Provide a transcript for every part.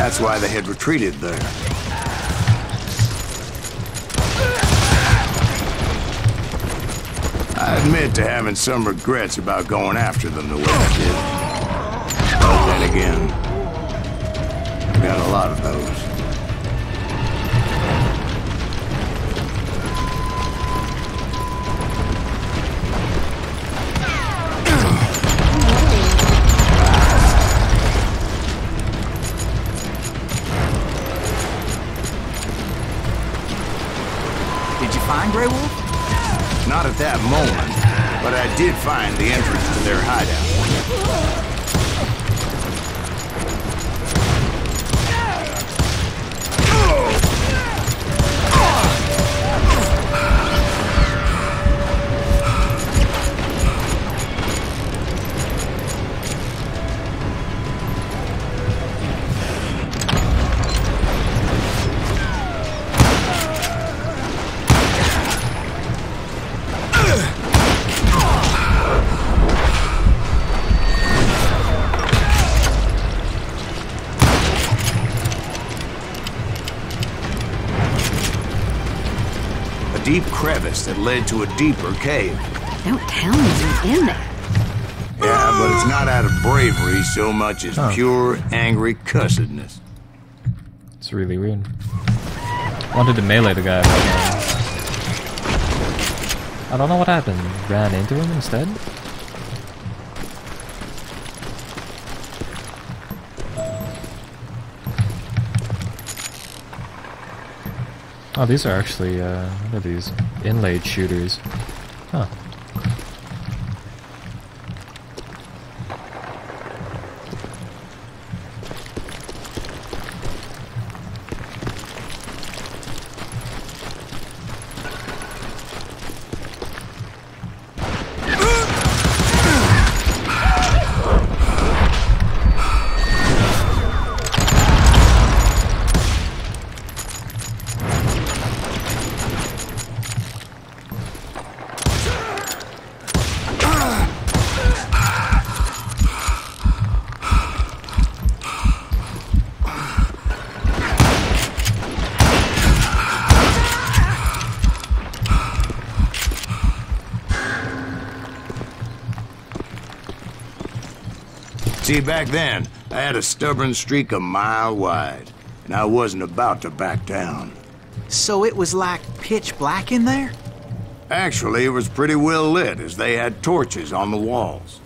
That's why they had retreated there. I admit to having some regrets about going after them the way I did. But then again, I got a lot of those. Did you find Grey Wolf? Not at that moment, but I did find the entrance to their hideout. Deep crevice that led to a deeper cave. Don't tell me he's in there. Yeah, but it's not out of bravery so much as pure, angry cussedness. It's really weird. Wanted to melee the guy, but I don't know what happened. Ran into him instead? Oh, these are actually, what are these? Inlaid shooters. Huh. See, back then, I had a stubborn streak a mile wide, and I wasn't about to back down. So it was like pitch black in there? Actually, it was pretty well lit, as they had torches on the walls.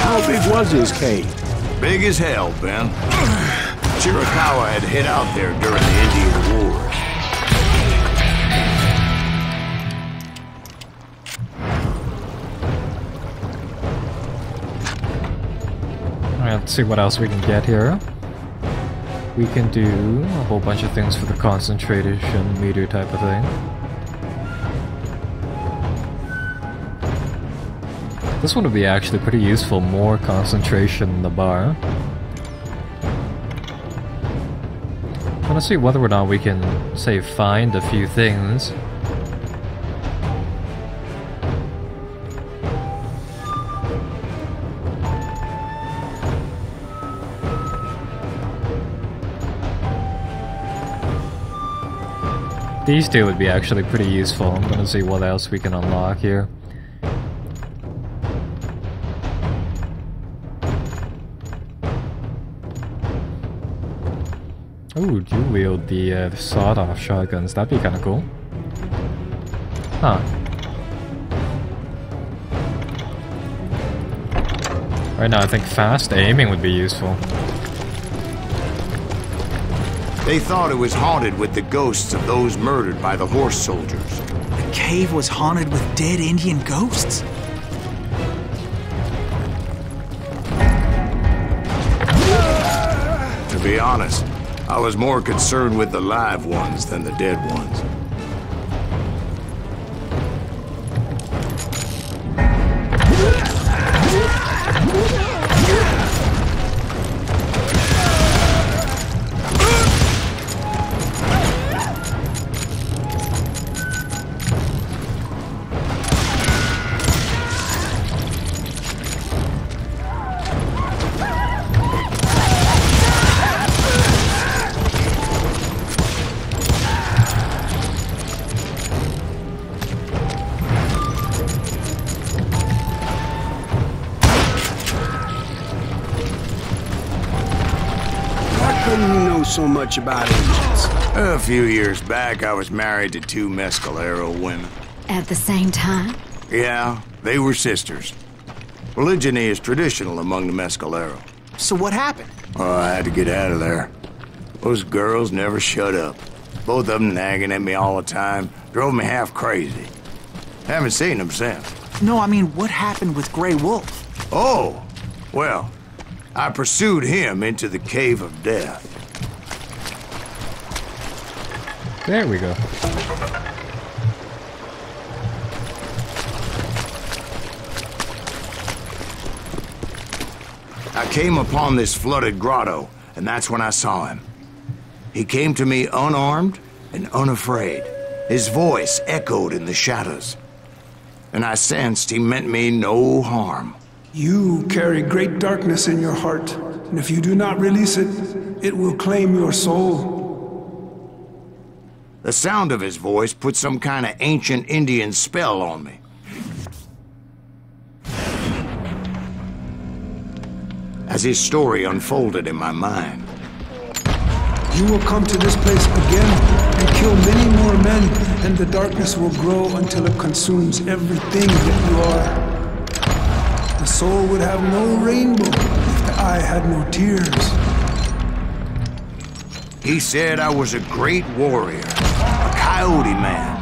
How big was his cave? Big as hell, Ben. Chiricahua had hid out there during the Indian Wars. Alright, let's see what else we can get here. We can do a whole bunch of things for the concentration meter type of thing. This one would be actually pretty useful, more concentration in the bar. I'm gonna see whether or not we can, say, find a few things. These two would be actually pretty useful. I'm gonna see what else we can unlock here. Ooh, dual wield the sawed-off shotguns. That'd be kind of cool. Huh. Right now I think fast aiming would be useful. They thought it was haunted with the ghosts of those murdered by the horse soldiers. The cave was haunted with dead Indian ghosts? To be honest, I was more concerned with the live ones than the dead ones. So much about Indians. A few years back, I was married to 2 Mescalero women. At the same time? Yeah, they were sisters. Polygyny is traditional among the Mescalero. So what happened? Oh, I had to get out of there. Those girls never shut up. Both of them nagging at me all the time. Drove me half crazy. Haven't seen them since. No, I mean, what happened with Grey Wolf? Oh, well, I pursued him into the Cave of Death. There we go. I came upon this flooded grotto, and that's when I saw him. He came to me unarmed and unafraid. His voice echoed in the shadows, and I sensed he meant me no harm. You carry great darkness in your heart, and if you do not release it, it will claim your soul. The sound of his voice put some kind of ancient Indian spell on me. As his story unfolded in my mind. You will come to this place again and kill many more men, and the darkness will grow until it consumes everything that you are. The soul would have no rainbow if the eye had no tears. He said I was a great warrior, a coyote man,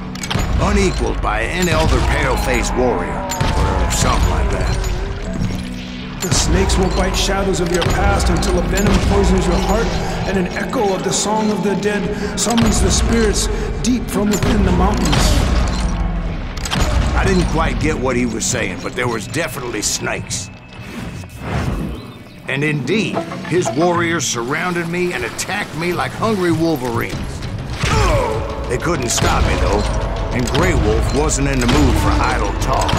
unequaled by any other pale-faced warrior, or something like that. The snakes will bite shadows of your past until a venom poisons your heart, and an echo of the song of the dead summons the spirits deep from within the mountains. I didn't quite get what he was saying, but there was definitely snakes. And indeed, his warriors surrounded me and attacked me like hungry wolverines. They couldn't stop me, though, and Grey Wolf wasn't in the mood for idle talk.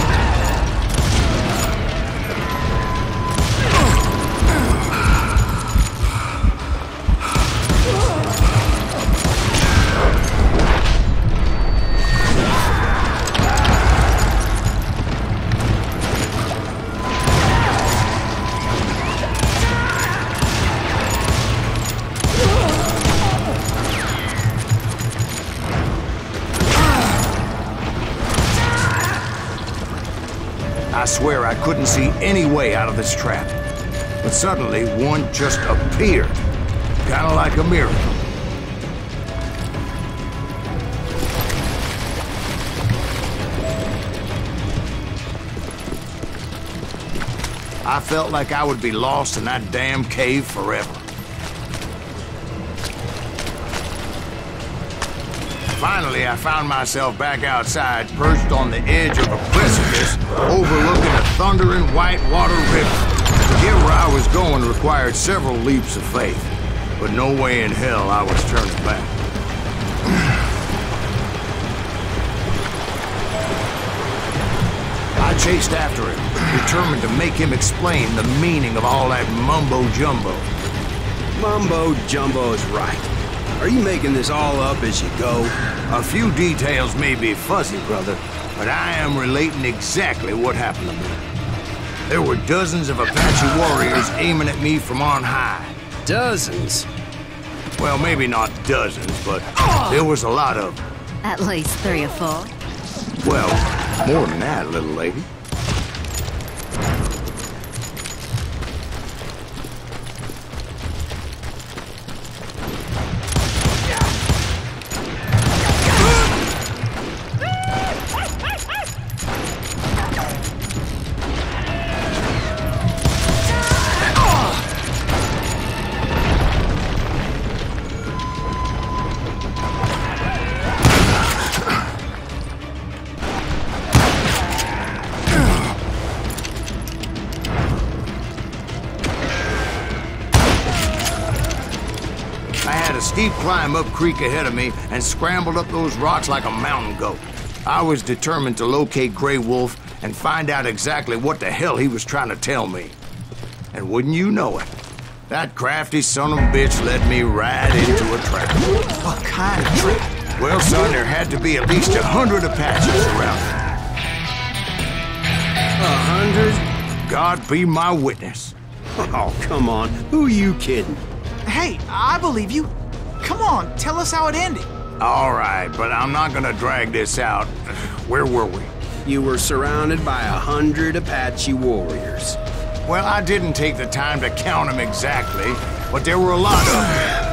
I swear I couldn't see any way out of this trap. But suddenly, one just appeared. Kind of like a miracle. I felt like I would be lost in that damn cave forever. Finally, I found myself back outside, perched on the edge of a precipice, overlooking a thundering white water river. To get where I was going required several leaps of faith, but no way in hell I was turning back. I chased after him, determined to make him explain the meaning of all that mumbo-jumbo. Mumbo-jumbo is right. Are you making this all up as you go? A few details may be fuzzy, brother, but I am relating exactly what happened to me. There were dozens of Apache warriors aiming at me from on high. Dozens? Well, maybe not dozens, but there was a lot of them. At least 3 or 4. Well, more than that, little lady. had a steep climb up creek ahead of me and scrambled up those rocks like a mountain goat. I was determined to locate Grey Wolf and find out exactly what the hell he was trying to tell me. And wouldn't you know it, that crafty son of a bitch led me right into a trap. What kind of trap? Well, son, there had to be at least 100 Apaches around. 100? God be my witness. Oh, come on. Who are you kidding? Hey, I believe you. Come on, tell us how it ended. All right, but I'm not gonna drag this out. Where were we? You were surrounded by 100 Apache warriors. Well, I didn't take the time to count them exactly, but there were a lot of them.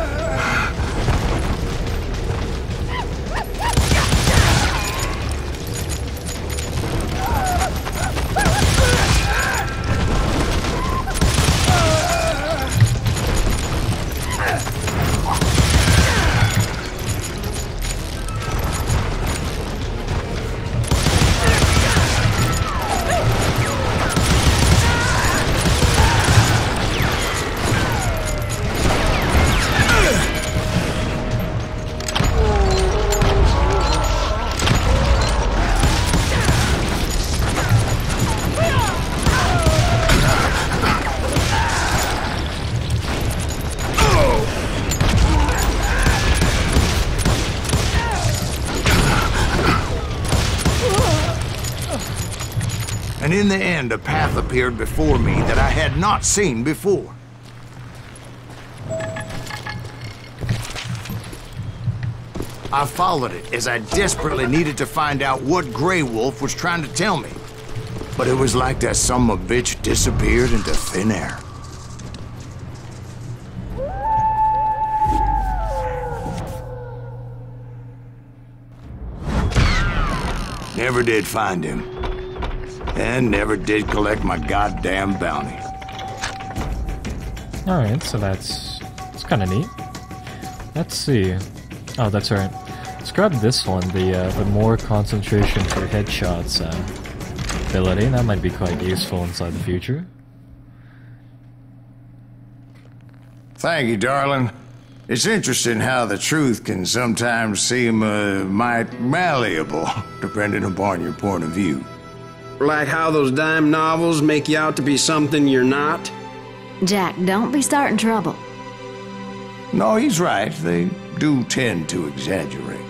And in the end, a path appeared before me that I had not seen before. I followed it as I desperately needed to find out what Grey Wolf was trying to tell me. But it was like that son of a bitch disappeared into thin air. Never did find him. And never did collect my goddamn bounty. Alright, so that's kind of neat. Let's see. Oh, that's right. Let's grab this one, the more concentration for headshots ability. That might be quite useful inside the future. Thank you, darling. It's interesting how the truth can sometimes seem might malleable, depending upon your point of view. Like how those dime novels make you out to be something you're not? Jack, don't be starting trouble. No, he's right. They do tend to exaggerate.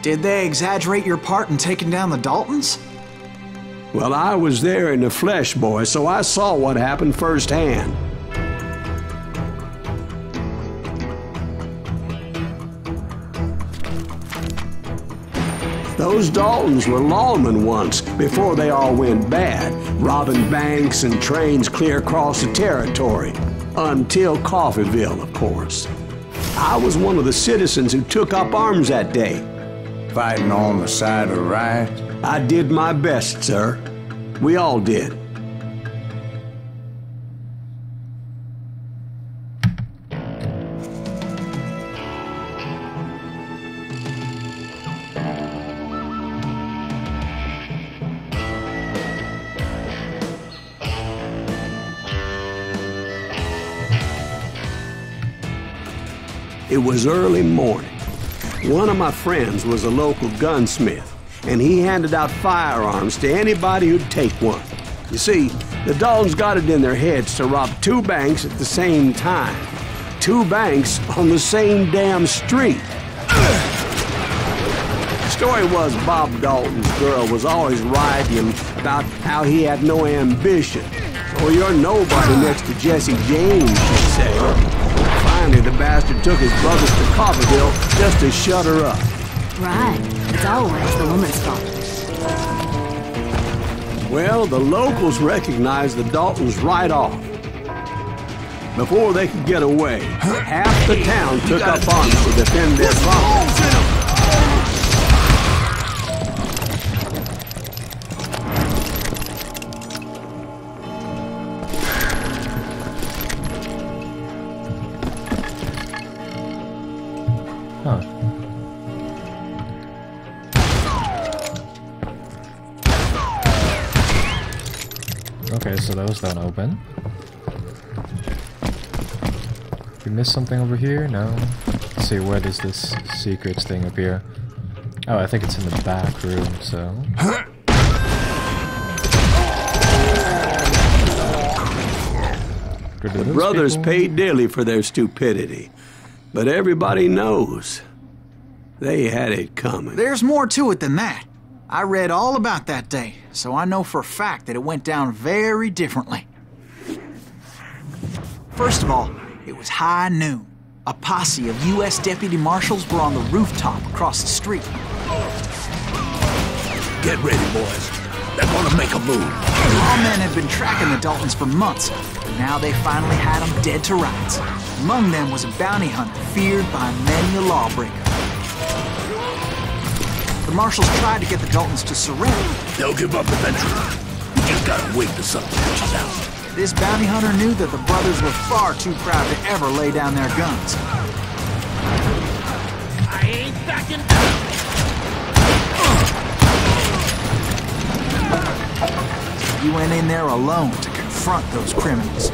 Did they exaggerate your part in taking down the Daltons? Well, I was there in the flesh, boy, so I saw what happened firsthand. Those Daltons were lawmen once, before they all went bad, robbing banks and trains clear across the territory. Until Coffeeville, of course. I was one of the citizens who took up arms that day. Fighting on the side of the right? I did my best, sir. We all did. It was early morning. One of my friends was a local gunsmith, and he handed out firearms to anybody who'd take one. You see, the Daltons got it in their heads to rob 2 banks at the same time. 2 banks on the same damn street. The story was Bob Dalton's girl was always riding him about how he had no ambition. "Oh, you're nobody next to Jesse James," she'd say. Finally, the bastard took his brothers to Coffeeville just to shut her up. Right. It's always the woman's fault. Well, the locals recognized the Daltons right off. Before they could get away, half the town took up arms to defend their property. Huh. Okay, so that was done open. We missed something over here? No. Let's see, what is this secrets thing up here? Oh, I think it's in the back room, so... The brothers paid dearly for their stupidity, but everybody knows they had it coming. There's more to it than that. I read all about that day, so I know for a fact that it went down very differently. First of all, it was high noon. A posse of U.S. deputy marshals were on the rooftop across the street. Get ready, boys. They're gonna make a move. The lawmen had been tracking the Daltons for months, but now they finally had them dead to rights. Among them was a bounty hunter feared by many a lawbreaker. The marshals tried to get the Daltons to surrender. They'll give up eventually. We just gotta wait till something catches out. This bounty hunter knew that the brothers were far too proud to ever lay down their guns. I ain't backing down. He went in there alone to confront those criminals.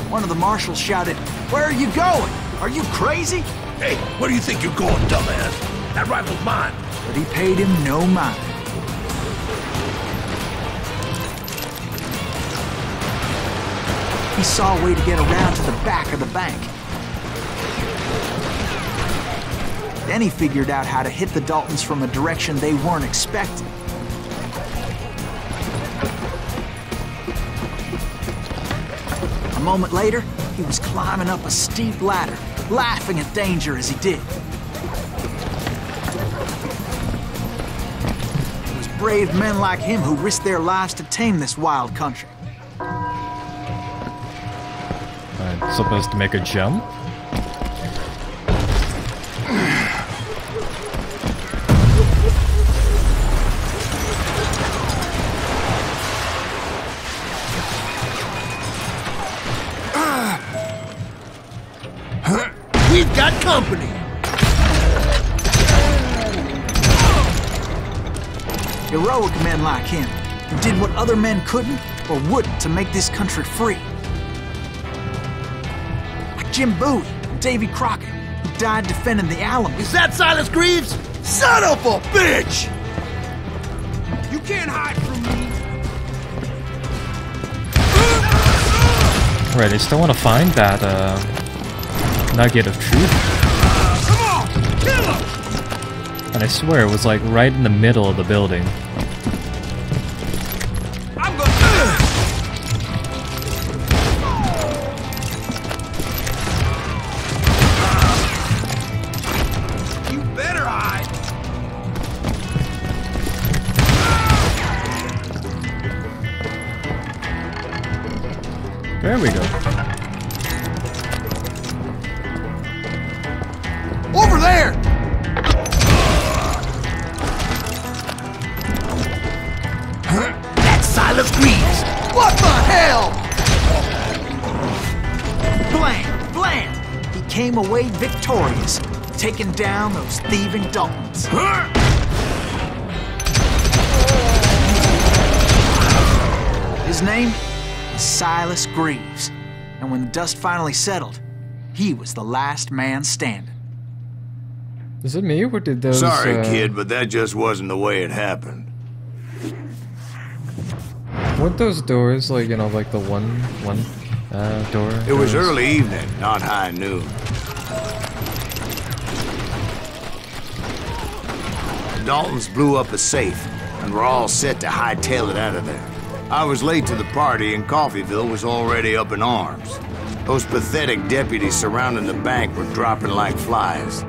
One of the marshals shouted, "Where are you going? Are you crazy?" Hey, where do you think you're going, dumbass? That rifle's mine. But he paid him no mind. He saw a way to get around to the back of the bank. Then he figured out how to hit the Daltons from a direction they weren't expecting. A moment later, he was climbing up a steep ladder, laughing at danger as he did. It was brave men like him who risked their lives to tame this wild country. I'm supposed to make a jump? We've got company. Heroic men like him, who did what other men couldn't or wouldn't to make this country free. Like Jim Bowie and Davy Crockett, who died defending the Alamo. Is that Silas Greaves? Son of a bitch! You can't hide from me. Right, I still want to find that, nugget of truth. Come on, kill him! And I swear it was like right in the middle of the building. I'm gonna. You better hide. There we go. Over there! That's Silas Greaves! What the hell? Blam! Blam! He came away victorious, taking down those thieving Daltons. His name is Silas Greaves, and when the dust finally settled, he was the last man standing. Is it me or did those... Sorry, kid, but that just wasn't the way it happened. Weren't those doors like, you know, like the one door? It was doors? early evening, not high noon. The Daltons blew up a safe, and were all set to hightail it out of there. I was late to the party, and Coffeyville was already up in arms. Those pathetic deputies surrounding the bank were dropping like flies.